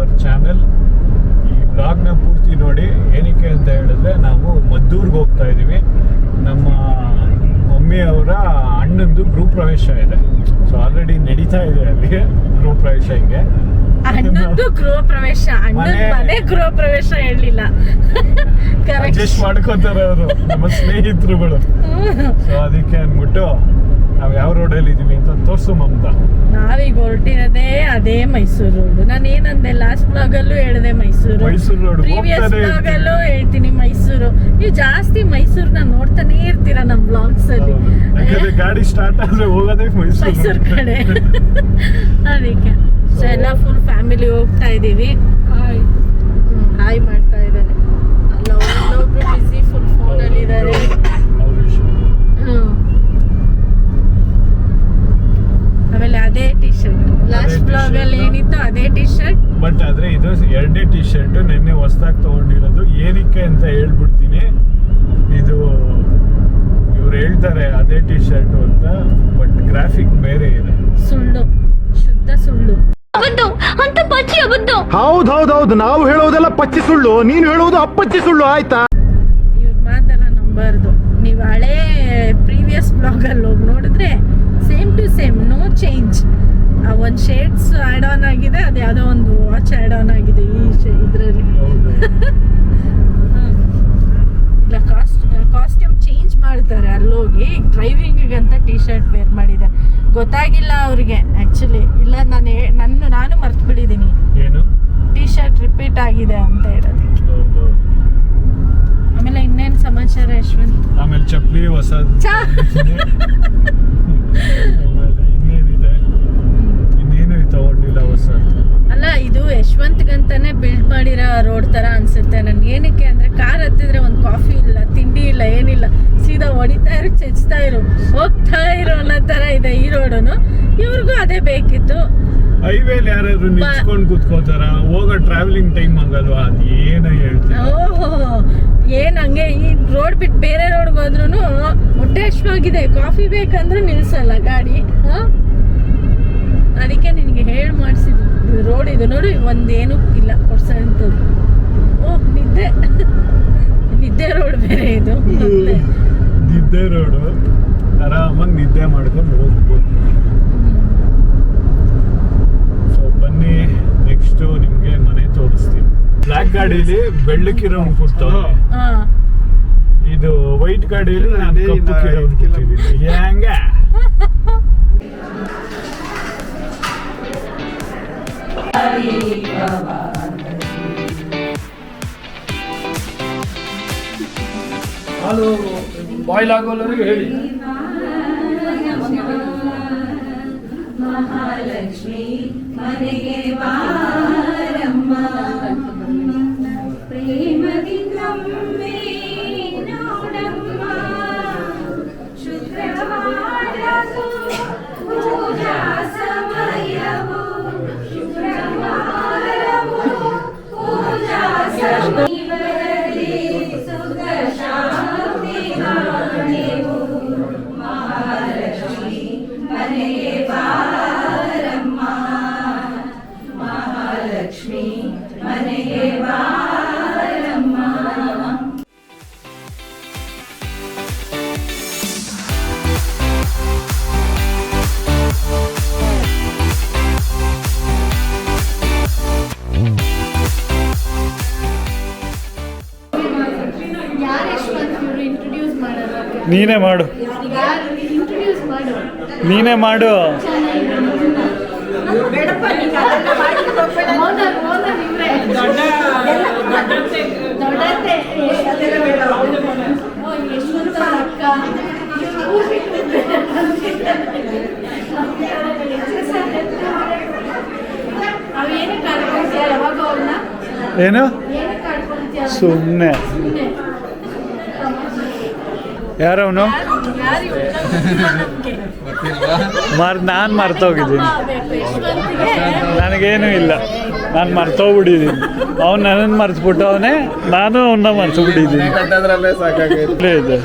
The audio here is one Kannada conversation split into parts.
Our channel. ಈ ಬ್ಲಾಗ್ನ ಪೂರ್ತಿ ನೋಡಿ. ಏನಕ್ಕೆ ಅಂತ ಹೇಳಿದ್ರೆ ನಾವು ಮದ್ದೂರ್ಗೆ ಹೋಗ್ತಾ ಇದ್ದೀವಿ. ನಮ್ಮ ಮಮ್ಮಿ ಅವರ ಅಣ್ಣಂದು ಗೃಹ ಪ್ರವೇಶ ಇದೆ. ಸೊ ಆಲ್ರೆಡಿ ನಡೀತಾ ಇದೆ ಅಲ್ಲಿ ಗೃಹ ಪ್ರವೇಶ. ಹಿಂಗೆ ಅಣ್ಣಂದು ಗೃಹ ಪ್ರವೇಶ, ಅಣ್ಣನ ಮನೆ ಗೃಹ ಪ್ರವೇಶ ಹೇಳಲಿಲ್ಲ, ಅಡ್ಜಸ್ಟ್ ಮಾಡ್ಕೋತಾರೆ ಅವರು ನಮ್ಮ ಸ್ನೇಹಿತರುಗಳು. ಸೊ ಅದಕ್ಕೆ ಅಂದ್ಬಿಟ್ಟು ನಾವು ಯಾವ ರೋಡಲ್ಲಿ ಇದೀವಿ ಅಂತ ತೋರ್ಸು ಮಮತಾ. ನಾವೀಗ ಹೊರಟಿರೋದೇ ಅದೇ ಮೈಸೂರು ರೋಡ್. ನಾನು ಏನಂದೆ ಲಾಸ್ಟ್ ಬ್ಲಾಗಲ್ಲೂ ಹೇಳಿದೆ ಮೈಸೂರು ರೋಡ್, ಪ್ರೀವಿಯಸ್ ಬ್ಲಾಗಲ್ಲೂ ಹೇಳ್ತೀನಿ ಮೈಸೂರು. ನೀವು ಜಾಸ್ತಿ ಮೈಸೂರನ್ನ ನೋಡ್ತಾನೆ ಇರ್ತೀರಾ ನಮ್ಮ ಬ್ಲಾಗ್ಸ್ ಅಲ್ಲಿ. ಗಾಡಿ ಸ್ಟಾರ್ಟ್ ಆದ್ರೆ ಹೋಗೋದೇ ಮೈಸೂರು ಕಡೆ. ಅದಕ್ಕೆ ಸೊ ಎಲ್ಲ ಫುಲ್ ಫ್ಯಾಮಿಲಿ ಹೋಗ್ತಾ ಇದೀವಿ. ಹಾಯ್ ಮಾಡ್ತಾ ಇದ್ದಾರೆ. ಅಲ್ಲ ಒಬ್ಬೊಬ್ರು ಬಿಸಿ ಫುಲ್ ಫೋನಲ್ಲಿ ಇದ್ದಾರೆ. ಆಮೇಲೆ ಅದೇ ಟಿ ಶರ್ಟ್ ಲಾಸ್ಟ್ ಬ್ಲಾಗ್ ಅಲ್ಲಿ ಏನಿತ್ತು ಅದೇ ಟಿ ಶರ್ಟ್. ಬಟ್ ಆದ್ರೆ ಇದು ಎರಡನೇ ಟಿ ಶರ್ಟ್ ನಿನ್ನೆ ಹೊಸದಾಗಿ ತಗೊಂಡಿರೋದು. ಏನಕ್ಕೆ ಅಂತ ಹೇಳ್ಬಿಡ್ತೀನಿ. ಇದು ಇವ್ರು ಹೇಳ್ತಾರೆ ಅದೇ ಟಿ ಶರ್ಟ್ ಅಂತ, ಬಟ್ ಗ್ರಾಫಿಕ್ ಬೇರೆ ಇದೆ. ಸುಳ್ಳು, ಶುದ್ಧ ಸುಳ್ಳು. ಹೌದೌದೌದು, ನಾವು ಹೇಳೋದೆಲ್ಲ ಪಚ್ಚಿ ಸುಳ್ಳು, ನೀನು ಹೇಳೋದು ಅಪ್ಪಚ್ಚಿ ಸುಳ್ಳು. ಆಯ್ತಾ? ಇವ್ರ ಮಾತೆಲ್ಲ ನಂಬಾರ್ದು. ನೀವು ಹಳೇ ಪ್ರೀವಿಯಸ್ ಬ್ಲಾಗ್ ಅಲ್ಲಿ ಹೋಗಿ ನೋಡಿದ್ರೆ same to same, no change. ಒಂದು ಶೇಡ್ಸ್ ಆ್ಯಡ್ ಆನ್ ಆಗಿದೆ, ಅದು ಯಾವುದೋ ಒಂದು ವಾಚ್ ಆ್ಯಡ್ ಆನ್ ಆಗಿದೆ ಈ ಇದರಲ್ಲಿ. ಇಲ್ಲ, ಕಾಸ್ಟ್ಯೂಮ್ ಚೇಂಜ್ ಮಾಡ್ತಾರೆ ಅಲ್ಲೋಗಿ. ಡ್ರೈವಿಂಗಿಗೆ ಅಂತ ಟಿ ಶರ್ಟ್ ವೇರ್ ಮಾಡಿದ್ದಾರೆ. ಗೊತ್ತಾಗಿಲ್ಲ ಅವ್ರಿಗೆ ಆ್ಯಕ್ಚುಲಿ. ಇಲ್ಲ ನಾನು ಮರ್ತು ಬಿಟ್ಟಿದ್ದೀನಿ ಏನು ಟಿ ಶರ್ಟ್ ರಿಪೀಟ್ ಆಗಿದೆ ಅಂತ ಹೇಳೋದಕ್ಕೆ. ಆಮೇಲೆ ಇನ್ನೇನು ಸಮಾಚಾರ ಯಶವಂತ್? ಆಮೇಲೆ ಚಪ್ಪಲಿ ಹೊಸದು. ಇನ್ನೇನು ತಗೊಂಡಿಲ್ಲ ಹೊಸದು. ಅಲ್ಲ, ಇದು ಯಶವಂತ್ಗಂತಾನೆ ಬಿಲ್ಡ್ ಮಾಡಿರೋ ರೋಡ್ ತರ ಅನ್ಸುತ್ತೆ ನನ್ಗೆ. ಏನಕ್ಕೆ ಅಂದ್ರೆ ಕಾರ್ ಹತ್ತಿದ್ರೆ ಒಂದು ಕಾಫಿ ಇಲ್ಲ, ತಿಂಡಿ ಇಲ್ಲ, ಏನಿಲ್ಲ, ಸೀದಾ ಹೊಡಿತಾ ಇರೋ, ಚೆಚ್ತಾ ಇರೋ, ಹೋಗ್ತಾ ಇರೋ ಅನ್ನೋ ತರ ಇದೆ ಈ ರೋಡನು. ಇವ್ರಿಗೂ ಅದೇ ಬೇಕಿತ್ತು. ಹೈವೇಲಿ ಯಾರಾದ್ರು ನಿಲ್ಸ್ಕೊಂಡು ಕೂತ್ಕೋತಾರ? ಹೋಗೋ ಟ್ರಾವೆಲಿಂಗ್ ಟೈಮ್ ಆಗಲ್ವಾ? ಅದು ಏನೋ ಹೇಳ್ತಾರೆ. ಓಹೋ, ಏನ್ ಹಂಗೆ ಈ ರೋಡ್ ಬಿಟ್ಟು ಬೇರೆ ರೋಡ್ಗೆ ಹೋದ್ರು ಹೊಟ್ಟೆ ಹಶ್ವಾಗಿದೆ, ಕಾಫಿ ಬೇಕಂದ್ರೂ ನಿಲ್ಸಲ್ಲ ಗಾಡಿ. ಅದಕ್ಕೆ ನಿನಗೆ ಹೇಳಿ ಮಾಡಿಸಿದ್ದು ರೋಡ್ ಇದು ನೋಡಿ. ಒಂದೇನು ಇಲ್ಲ ಕೊಡ್ಸಂಥದ್ದು. ಓಹ್, ನಿದ್ದೆ ರೋಡ್ ಬೇರೆ ಇದು. ನಿದ್ದೆ ರೋಡು, ಆರಾಮಾಗಿ ನಿದ್ದೆ ಮಾಡ್ಕೊಂಡು ಹೋಗ್ಬೋದು. ಸೊ ಬನ್ನಿ, ನೆಕ್ಸ್ಟ್ ನಿಮ್ಗೆ ಮನೆ ತೋರಿಸ್ತೀನಿ. ಬ್ಲ್ಯಾಕ್ ಗಾಡೀಲಿ ಬೆಳ್ಳಕ್ಕಿರೋನ್ ಕೂರ್ತಾವೆ, ಇದು ವೈಟ್ ಗಾಡೀಲಿ ನಾನು ಕಪ್ಪಕ್ಕಿರೋನ್ ಕೂತಿದ್ದೀನಿ. ಹೆಂಗ ಹಾಲು ಬಾಯ್ಲ್ ಆಗೋಲ್ಲರಿಗೆ ಹೇಳಿ. ಮಹಾಲಕ್ಷ್ಮಿ ಮನೆಗೆ ಬಾರಮ್ಮ, ಪ್ರೇಮದಿಂದೊಮ್ಮೆ ನೋಡಮ್ಮ, ಶುಕ್ರವಾರವು ಪೂಜಾ ಸಮಯವು, ಶುಕ್ರವಾರವು ಪೂಜಾ ಸಮಯವೇ ಸುಖ ಶಾಂತಿ ಕಾಣೆವು, ಮಹಾಲಕ್ಷ್ಮಿ ಮನೆಗೆ ಬಾರಮ್ಮ, ಮಹಾಲಕ್ಷ್ಮಿ ಮನೆಗೆ ಬಾರಮ್ಮ. ನೀನೇ ಮಾಡು, ನೀನೇ ಮಾಡು. ಏನು ಸುಮ್ಮನೆ ಯಾರವನು ನಾನು ಮರ್ತೋಗಿದ್ದೀನಿ. ನನಗೇನು ಇಲ್ಲ, ನಾನು ಮರ್ತೋಗ್ಬಿಟ್ಟಿದ್ದೀನಿ. ಅವ್ನು ನನ್ನನ್ನು ಮರ್ತ್ಬಿಟ್ಟವನೇ, ನಾನು ಅವನ್ನ ಮರ್ತುಬಿಟ್ಟಿದ್ದೀನಿ. ಇದೆ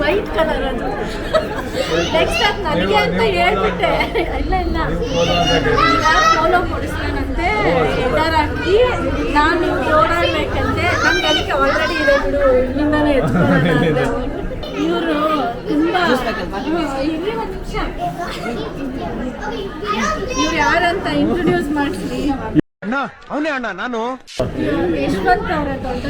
ವೈಟ್ ಕಲರ್ ಅದು ನೆಕ್ಸ್ಟ್ ಅದು ನನಗೆ ಅಂತ ಹೇಳ್ಬಿಟ್ಟೆ. ಇಲ್ಲ ಈಗ ಪೋಲೋ ಕೊಡಿಸ್ತಾನಂತೆ, ಎಡರ್ ಹಾಕಿ ನಾನು ಓಡಾಡ್ಬೇಕಂತೆ. ನಂಗೆ ಅದಕ್ಕೆ ಆಲ್ರೆಡಿ ಇದೆ ಬಿಡು, ಇಲ್ಲಿಂದಾನೇ ಎತ್ಕೊಳ್ಳೋಣ. ಇವರು ತುಂಬ ಇಲ್ಲಿ ಒಂದು ನಿಮಿಷ, ಇವ್ರು ಯಾರಂತ ಇಂಟ್ರೊಡ್ಯೂಸ್ ಮಾಡಿಸಿ. ಅವನೇ ಅಣ್ಣ ನಾನು. ಯಶವಂತ್ ಅವರ ದೊಡ್ಡ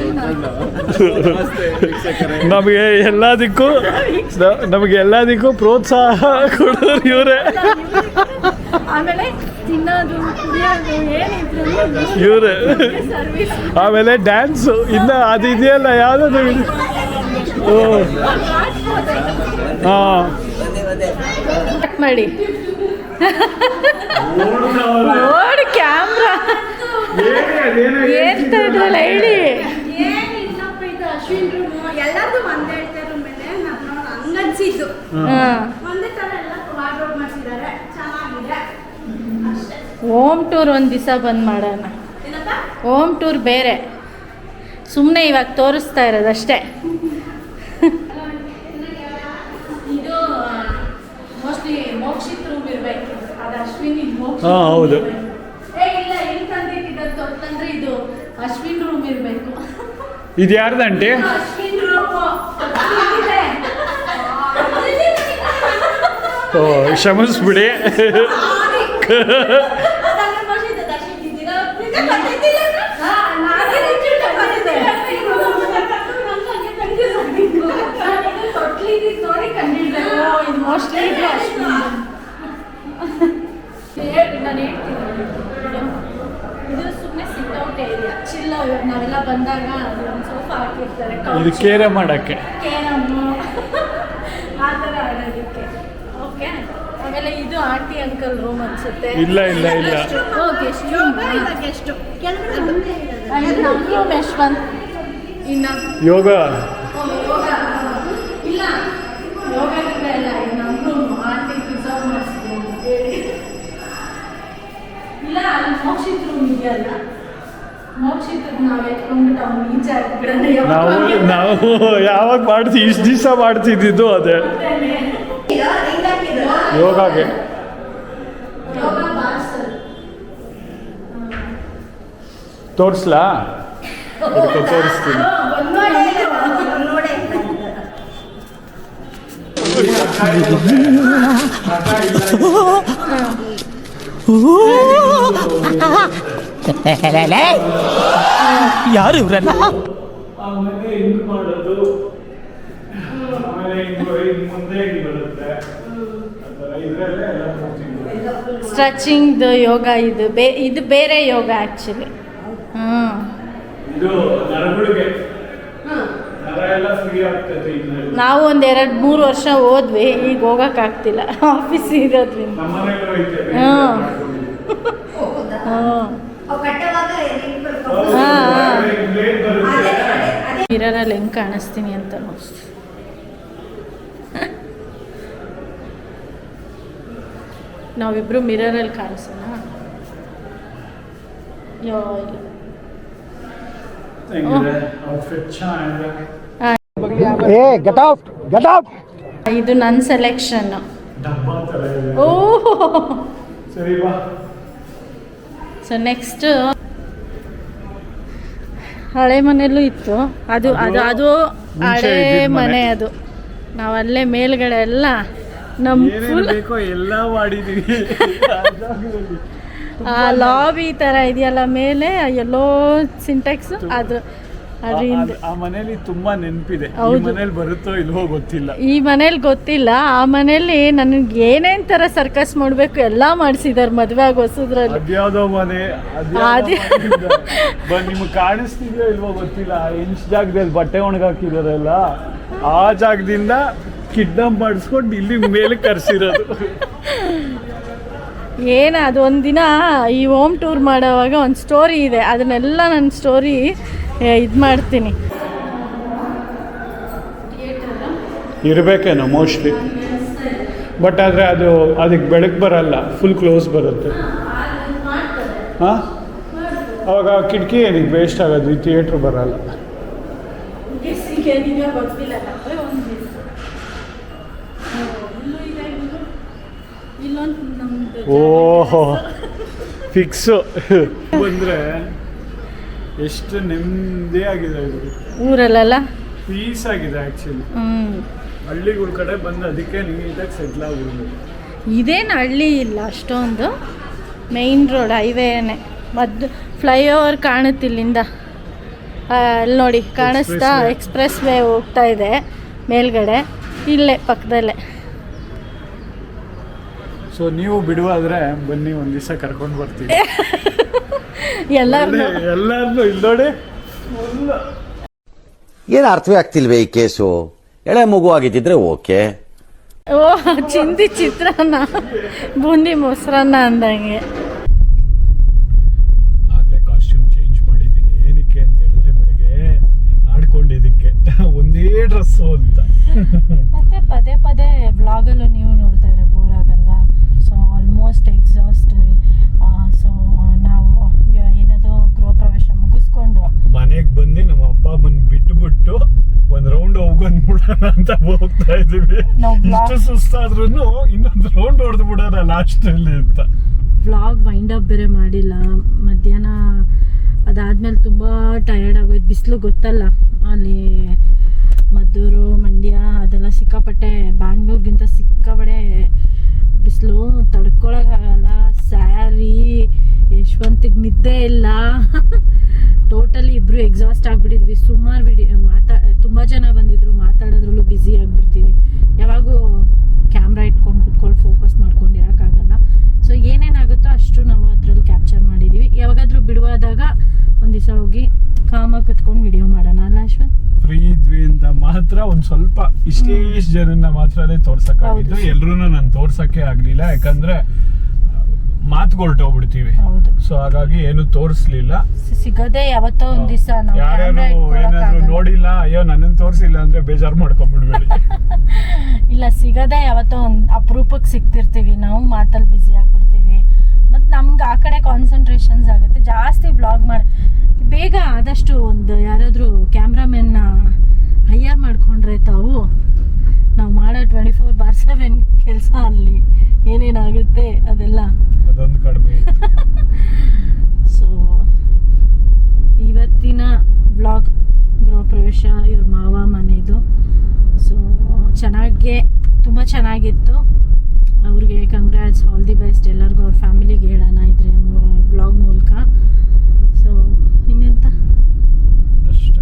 ನಮಗೆ ಎಲ್ಲದಕ್ಕೂ ಪ್ರೋತ್ಸಾಹ ಕೊಡೋರು ಇವರೇ. ಆಮೇಲೆ ತಿನ್ನೋದು ಕುಡಿಯೋದು ಏನಿದ್ರು ಇವರೇ. ಸರ್ವಿಸ್. ಆಮೇಲೆ ಡ್ಯಾನ್ಸು ಇನ್ನು ಅದು ಇದೆಯಲ್ಲ ಯಾವುದದು ಹಾಂ ಮಾಡಿ ನೋಡಿ ಕ್ಯಾಮ್ರಾ ಏರ್ತಾ ಇದ್ರಲ್ಲ ಹೇಳಿ. ಎಲ್ಲರದು ಒಂದೇ ಹೇಳ್ತಾರೆ ಮೇಲೆ ನಾನು ಹಂಗನ್ಸಿದ್ದು ಒಂದೇ ತರ ಎಲ್ಲ ವಾರ್ಡ್ರೋಬ್ ಮಾಡಿಸಿದ್ದಾರೆ, ಚೆನ್ನಾಗಿದೆ. ಹೋಮ್ ಟೂರ್ ಒಂದು ದಿವಸ ಬಂದು ಮಾಡೋಣ. ಹೋಮ್ ಟೂರ್ ಬೇರೆ, ಸುಮ್ಮನೆ ಇವಾಗ ತೋರಿಸ್ತಾ ಇರೋದಷ್ಟೇ. ಇದು ಮೋಸ್ಟ್ಲಿ ಮೋಕ್ಷಿತ್ ರೂಮ್ ಇರಬೇಕು. ಅದು ಅಶ್ವಿನಿ ಮೋಕ್ಷಿತ್. ಹಾಂ ಹೌದು. ಇಲ್ಲ ಇಲ್ಲಿ ತಂದಿದ್ದು ತೊಟ್ಟಂದ್ರೆ ಇದು ಅಶ್ವಿನ್ ರೂಮ್ ಇರಬೇಕು. ಇದು ಯಾರ್ದಂಟಿ? ಅಶ್ವಿನ್ ರೂಮ್. ಓ ಕ್ಷಮಿಸ್ಬಿಡಿ. ಮೋಸ್ಟ್ಲಿ ಇದು ಸುಮ್ಮನೆ ಸಿಟ್ಔಟ್ ಏರಿಯಾ, ಚಿಲ್ಲ. ನಾವೆಲ್ಲ ಬಂದಾಗ ಒಂದು ಸೋಫಾ ಹಾಕಿರ್ತಾರೆ, ಇದು ಕೇರೆ ಮಾಡೋಕ್ಕೆ. ಕೇರಮ್ಮು ಆ ಥರ ಆಡೋದಕ್ಕೆ. ಓಕೆ. ಆಮೇಲೆ ಇದು ಆಂಟಿ ಅಂಕಲ್ ರೂಮ್ ಅನ್ಸುತ್ತೆ. ಇಲ್ಲ ಇಲ್ಲ ಇಲ್ಲ. Guest room. ನಮ್ಮ ರೂಮ್ ಯಶವಂತ್. ಇನ್ನು ಯೋಗ ಯೋಗ ಇಲ್ಲ, ಯೋಗ ಇಲ್ಲ. ಇದು ನಮ್ಮ ರೂಮ್ ಆಂಟಿ ಪ್ರಿಸರ್ವ್ ಮಾಡಿಸ್ತೀವಿ. ಇಲ್ಲ ಅಲ್ಲಿ ಮೋಕ್ಷಿತ್ ರೂಮ್ ಇದೆಯಲ್ಲ, ಮೋಕ್ಷಿತ್ ನಾವು ಎತ್ಕೊಂಡ್ಬಿಟ್ಟು ಅವ್ನು ಈಚೆ ಹಾಕ್ಬಿಡೋಣ. ನಾವು ಯಾವಾಗ ಮಾಡ್ತೀವಿ, ಇಷ್ಟು ದಿವಸ ಮಾಡ್ತಿದ್ದಿದ್ದು ಅದೇ ಯೋಗಾಗೆ. ಯೋಗ ಪಾರ್ಸಲ್ ತೋರಿಸ್ಲಾ? ತೋರಿಸ್ತೀನಿ. ಯಾರು ಇವ್ರಲ್ಲ? ಆಮೇಲೆ ಹಿಂಗ್ ಮಾಡೋದು, ಆಮೇಲೆ ಹಿಂಗ್ ಮುಂದೆ ಹಿಂಗ್ ಬರುತ್ತೆ. ಇದರಲ್ಲೇ ಎಲ್ಲ ತೋರಿಸ್ತೀನಿ. ಸ್ಟ್ರೆಚಿಂಗ್ ಯೋಗ. ಇದು ಬೇರೆ ಯೋಗ ಆ್ಯಕ್ಚುಲಿ. ಇದು ನರಗಳಿಗೆ ನರ ಎಲ್ಲ ಫ್ರೀ ಆಗ್ತದೆ. ನಾವು ಒಂದು 2-3 ವರ್ಷ ಹೋದ್ವಿ, ಈಗ ಹೋಗೋಕ್ಕಾಗ್ತಿಲ್ಲ ಆಫೀಸ್ ಇರೋದ್ರಿಂದ. ನಮ್ಮನೆಲ್ಲೂ ಐತೆ. ಹಾಂ ಮಿರರಲ್ಲಿ ಹೆಂಗೆ ಕಾಣಿಸ್ತೀನಿ ಅಂತ ನೋಡಿ. ನಾವಿಬ್ರು ಮಿರರಲ್ಲಿ ಕಾಣಿಸೋಣ. ಯೋ ಇಲ್ಲ. ಇದು ನನ್ನ ಸೆಲೆಕ್ಷನ್. ಓಹ್ ಸರಿ ಬಾ. ಸೊ ನೆಕ್ಸ್ಟ್ ಹಳೆ ಮನೆಯಲ್ಲೂ ಇತ್ತು. ಅದು ಅದು ಅದು ಹಳೆ ಮನೆ. ಅದು ನಾವು ಅಲ್ಲೇ ಮೇಲ್ಗಡೆ ಎಲ್ಲ ನಮ್ಮ ಫುಲ್ ಎಲ್ಲ ಮಾಡಿದೀವಿ. ಆ ಲಾಬಿ ಥರ ಇದೆಯಲ್ಲ ಮೇಲೆ, ಎಲ್ಲೋ ಸಿಂಟೆಕ್ಸ್. ಅದು ಆ ಮನೇಲಿ ತುಂಬಾ ನೆನಪಿದೆ. ಈ ಮನೇಲಿ ಬರುತ್ತೋ ಇಲ್ವೋ ಗೊತ್ತಿಲ್ಲ. ಈ ಮನೇಲಿ ಗೊತ್ತಿಲ್ಲ. ಆ ಮನೇಲಿ ನನಗೆ ಏನೇನ್ ತರ ಸರ್ಕಸ್ ಮಾಡಬೇಕು ಎಲ್ಲ ಮಾಡಿಸಿದಾರೆ ಮದುವೆ ಆಗಿ ಹೊಸದ್ರಲ್ಲಿ. ಅದ್ಯಾವುದೋ ಮನೆ, ನಿಮ್ಗೆ ಕಾಣಿಸ್ತಿದ್ಯೋ ಇಲ್ವೋ ಗೊತ್ತಿಲ್ಲ. ಇಂಚ್ ಜಾಗದಲ್ಲಿ ಬಟ್ಟೆ ಒಣಗಾಕಿದಾರಲ್ಲ, ಆ ಜಾಗದಿಂದ ಕಿಡ್ನಾಪ್ ಮಾಡಿಸ್ಕೊಂಡು ಇಲ್ಲಿ ಮೇಲೆ ಕರ್ಸಿರೋದು. ಏನು ಅದು ಒಂದಿನ ಈ ಹೋಮ್ ಟೂರ್ ಮಾಡೋವಾಗ ಒಂದು ಸ್ಟೋರಿ ಇದೆ, ಅದನ್ನೆಲ್ಲ ನನ್ನ ಸ್ಟೋರಿ ಇದು ಮಾಡ್ತೀನಿ. ಇರಬೇಕೇನೋ ಮೋಸ್ಟ್ಲಿ. ಬಟ್ ಆದರೆ ಅದಕ್ಕೆ ಬೆಳಕು ಬರಲ್ಲ, ಫುಲ್ ಕ್ಲೋಸ್ ಬರುತ್ತೆ. ಹಾಂ, ಅವಾಗ ಕಿಟಕಿ ಏನಕ್ಕೆ ವೇಸ್ಟ್ ಆಗೋದು, ಈ ಥಿಯೇಟ್ರ್ ಬರಲ್ಲ. ಗೊತ್ತಿಲ್ಲ. ಓಹೋ ಫಿಕ್ಸು ಬಂದರೆ ಎಷ್ಟು ನೆಮ್ಮದಿಯಾಗಿದೆ ಇದು, ಊರಲ್ಲೆಲ್ಲ ಪೀಸ್ ಆಗಿದೆ ಆ್ಯಕ್ಚುಲಿ. ಹ್ಞೂ ಹಳ್ಳಿಗಳ ಕಡೆ ಬಂದು ಅದಕ್ಕೆ ನೀಟಾಗಿ ಸೆಟ್ಲ್ ಆಗ್ಬಿಡ್ಬೋದು. ಇದೇನು ಹಳ್ಳಿ ಇಲ್ಲ ಅಷ್ಟೊಂದು, ಮೇಯ್ನ್ ರೋಡ್ ಹೈವೇನೇ. ಮದ್ದು ಫ್ಲೈಓವರ್ ಕಾಣುತ್ತಿಲ್ಲಿಂದ, ಅಲ್ಲಿ ನೋಡಿ ಕಾಣಿಸ್ತಾ, ಎಕ್ಸ್ಪ್ರೆಸ್ ವೇ ಹೋಗ್ತಾ ಇದೆ ಮೇಲ್ಗಡೆ, ಇಲ್ಲೇ ಪಕ್ಕದಲ್ಲೇ. ಸೊ ನೀವು ಬಿಡುವಾದ್ರೆ ಬನ್ನಿ, ಒಂದು ದಿವಸ ಕರ್ಕೊಂಡು ಬರ್ತೀವಿ ಎಲ್ಲರೂ ಎಲ್ಲರನ್ನೂ. ಇಲ್ಲಿ ನೋಡಿ, ಏನು ಅರ್ಥವೇ ಆಗ್ತಿಲ್ವೇ ಈ ಕೇಸು? ಎಳೆ ಮಗು ಆಗಿದ್ದಿದ್ರೆ ಓಕೆ. ಓ ಚಿಂದಿ ಚಿತ್ರಾನ್ನ, ಬೂಂದಿ ಮೊಸರನ್ನ ಅಂದಂಗೆ. ಆಗಲೇ ಕಾಸ್ಟ್ಯೂಮ್ ಚೇಂಜ್ ಮಾಡಿದ್ದೀನಿ. ಏನಕ್ಕೆ ಅಂತ ಹೇಳಿದ್ರೆ ಬೆಳಗ್ಗೆ ಆಡ್ಕೊಂಡಿದ್ದಕ್ಕೆ ಒಂದೇ ಡ್ರೆಸ್ಸು ಅಂತ. ಮತ್ತೆ ಪದೇ ಪದೇ ವ್ಲಾಗಲ್ಲೂ ನೀವು ನೋಡ್ತಾ ಇದ್ರೆ ಬೋರ್ ಆಗಲ್ವಾ? So almost ಎಕ್ಸಾಸ್ಟರಿ. ಸೊ ನಾವು ಏನದು ಗೃಹ ಪ್ರವೇಶ ಮುಗಿಸ್ಕೊಂಡು ಮನೆಗೆ ಬಂದು ನಮ್ಮ ಅಪ್ಪ ಅಮ್ಮನ ಬಿಟ್ಟು ಒಂದು ರೌಂಡ್ ಹೋಗೋಣ ಅಂತ ಹೋಗ್ತಾ ಇದೀವಿ. ಇಷ್ಟು ಸುಸ್ತಾದ್ರೂ ಇನ್ನೊಂದು ರೌಂಡ್ ಹೊಡೆದು ಬಿಡೋಣ ಲಾಸ್ಟಲ್ಲಿ ಅಂತ. ವ್ಲಾಗ್ ವೈಂಡ್ ಅಪ್ ಬೇರೆ ಮಾಡಿಲ್ಲ. ಮಧ್ಯಾಹ್ನ ಅದಾದ್ಮೇಲೆ ತುಂಬ ಟಯರ್ಡ್ ಆಗೋಯ್ತು. ಬಿಸಿಲು ಗೊತ್ತಲ್ಲ, ಅಲ್ಲಿ ಮದ್ದೂರು ಮಂಡ್ಯ ಅದೆಲ್ಲ ಸಿಕ್ಕಾಪಟ್ಟೆ, ಬ್ಯಾಂಗ್ಳೂರ್ಗಿಂತ ಸಿಕ್ಕಾಪಟ್ಟೆ ಬಿಸಿಲು, ತಡ್ಕೊಳಕ್ಕಾಗಲ್ಲ. ಸ್ಯಾರಿ ಯಶವಂತಿಗೆ ನಿದ್ದೆ ಇಲ್ಲ. ಟೋಟಲಿ ಇಬ್ಬರು ಎಕ್ಸಾಸ್ಟ್ ಆಗಿಬಿಟ್ಟಿದ್ವಿ. ಸುಮಾರು ತುಂಬ ಜನ ಬಂದಿದ್ರು, ಮಾತಾಡೋದ್ರಲ್ಲೂ ಬ್ಯುಸಿ ಆಗಿಬಿಡ್ತೀವಿ. ಯಾವಾಗೂ ಕ್ಯಾಮ್ರಾ ಇಟ್ಕೊಂಡು ಕುತ್ಕೊಂಡು ಫೋಕಸ್ ಮಾಡ್ಕೊಂಡು ಇರೋಕ್ಕಾಗಲ್ಲ. ಸೊ ಏನೇನಾಗುತ್ತೋ ಅಷ್ಟು ನಾವು ಅದರಲ್ಲಿ ಕ್ಯಾಪ್ಚರ್ ಮಾಡಿದ್ದೀವಿ. ಯಾವಾಗಾದರೂ ಬಿಡುವಾದಾಗ ಒಂದು ದಿವಸ ಹೋಗಿ ಕಾಮಾಗಿ ಕುತ್ಕೊಂಡು ವಿಡಿಯೋ ಮಾಡೋಣ ಅಲ್ಲ ಅಶ್ವಂತ್? ಫ್ರೀ ಇದ್ವಿ ಅಂತ ಮಾತ್ರ ಒಂದು ಸ್ವಲ್ಪ ಇಷ್ಟು ಜನನ ಮಾತ್ರನೇ ತೋರ್ಸಕ್ಕಾಗಿದ್ದು. ಎಲ್ರೂ ನಾನು ತೋರ್ಸಕ್ಕೆ ಆಗ್ಲಿಲ್ಲ, ಯಾಕಂದ್ರೆ ಮಾತುಗೊಳ್ಟೋಗ್ಬಿಡ್ತೀವಿ. ಹೌದು. ಸೊ ಹಾಗಾಗಿ ಏನು ತೋರಿಸ್ಲಿಲ್ಲ. ಸಿಗೋದೇ ಯಾವತ್ತೋ ಒಂದ್ ದಿವಸ. ಯಾರ್ಯಾರು ಏನಾದ್ರು ನೋಡಿಲ್ಲ, ಅಯ್ಯೋ ನನ್ನನ್ನು ತೋರಿಸಿಲ್ಲ ಅಂದ್ರೆ ಬೇಜಾರು ಮಾಡ್ಕೊಂಡ್ಬಿಡ್ಬೇಡಿ. ಇಲ್ಲ, ಸಿಗೋದೇ ಯಾವತ್ತೋ ಒಂದು ಅಪರೂಪಕ್ಕೆ ಸಿಗ್ತಿರ್ತೀವಿ. ನಾವು ಮಾತಲ್ಲಿ ಬ್ಯುಸಿ ಆಗ್ಬಿಡ್ತೀವಿ. ಮತ್ತು ನಮ್ಗೆ ಆ ಕಡೆ ಕಾನ್ಸಂಟ್ರೇಷನ್ಸ್ ಆಗುತ್ತೆ. ಜಾಸ್ತಿ ಬ್ಲಾಗ್ ಮಾಡಿ ಬೇಗ ಆದಷ್ಟು ಒಂದು ಯಾರಾದರೂ ಕ್ಯಾಮ್ರಾಮನ್ನ ಹೈಯರ್ ಮಾಡ್ಕೊಂಡ್ರೆ ನಾವು ಮಾಡೋ 24/7 ಕೆಲಸ ಅಲ್ಲಿ ಏನೇನಾಗುತ್ತೆ ಅದೆಲ್ಲ ಅದೊಂದು ಕಡಿಮೆ. ಸೊ ಇವತ್ತಿನ ವ್ಲಾಗ್ ಗೃಹ ಪ್ರವೇಶ ಇವ್ರ ಮಾವ ಮನೆದು. ಸೊ ತುಂಬ ಚೆನ್ನಾಗಿತ್ತು. ಅವ್ರಿಗೆ ಕಂಗ್ರ್ಯಾಟ್ಸ್, ಆಲ್ ದಿ ಬೆಸ್ಟ್ ಎಲ್ಲರಿಗೂ, ಅವ್ರ ಫ್ಯಾಮಿಲಿಗೆ ಹೇಳೋಣ ಇದ್ರೆ ವ್ಲಾಗ್ ಮೂಲಕ. ಸೊ ಇನ್ನೆಂತ ಅಷ್ಟೇ.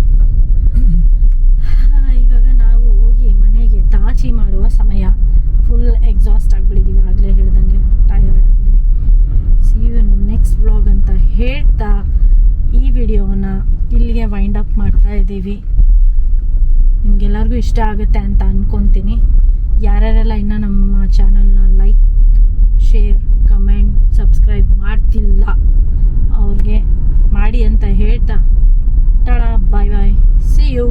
ಇವಾಗ ನಾವು ಹೋಗಿ ಮನೆಗೆ ತಾಚಿ ಮಾಡುವ ಸಮಯ. ಫುಲ್ ಎಕ್ಸಾಸ್ಟ್ ಆಗಿಬಿಟ್ಟಿದ್ದೀವಿ, ಆಗಲೇ ಹೇಳ್ದಂಗೆ ಟಯರ್ಡ್ ಆಗಿಬಿಟ್ಟಿದೆ. ಸಿ ಯು ನೆಕ್ಸ್ಟ್ ವ್ಲಾಗ್ ಅಂತ ಹೇಳ್ತಾ ಈ ವಿಡಿಯೋನ ಇಲ್ಲಿಗೆ ವೈಂಡ್ ಅಪ್ ಮಾಡ್ತಾ ಇದ್ದೀವಿ. ನಿಮ್ಗೆಲ್ಲರಿಗೂ ಇಷ್ಟ ಆಗುತ್ತೆ ಅಂತ ಅಂದ್ಕೊತೀನಿ. ಯಾರ್ಯಾರೆಲ್ಲ ಇನ್ನೂ ನಮ್ಮ ಚಾನಲ್ನ ಲೈಕ್, ಶೇರ್, ಕಮೆಂಟ್, ಸಬ್ಸ್ಕ್ರೈಬ್ ಮಾಡ್ತಿಲ್ಲ ಅವ್ರಿಗೆ ಮಾಡಿ ಅಂತ ಹೇಳ್ತಾ ಟಾಡಾ, ಬಾಯ್ ಬಾಯ್, ಸಿ ಯು.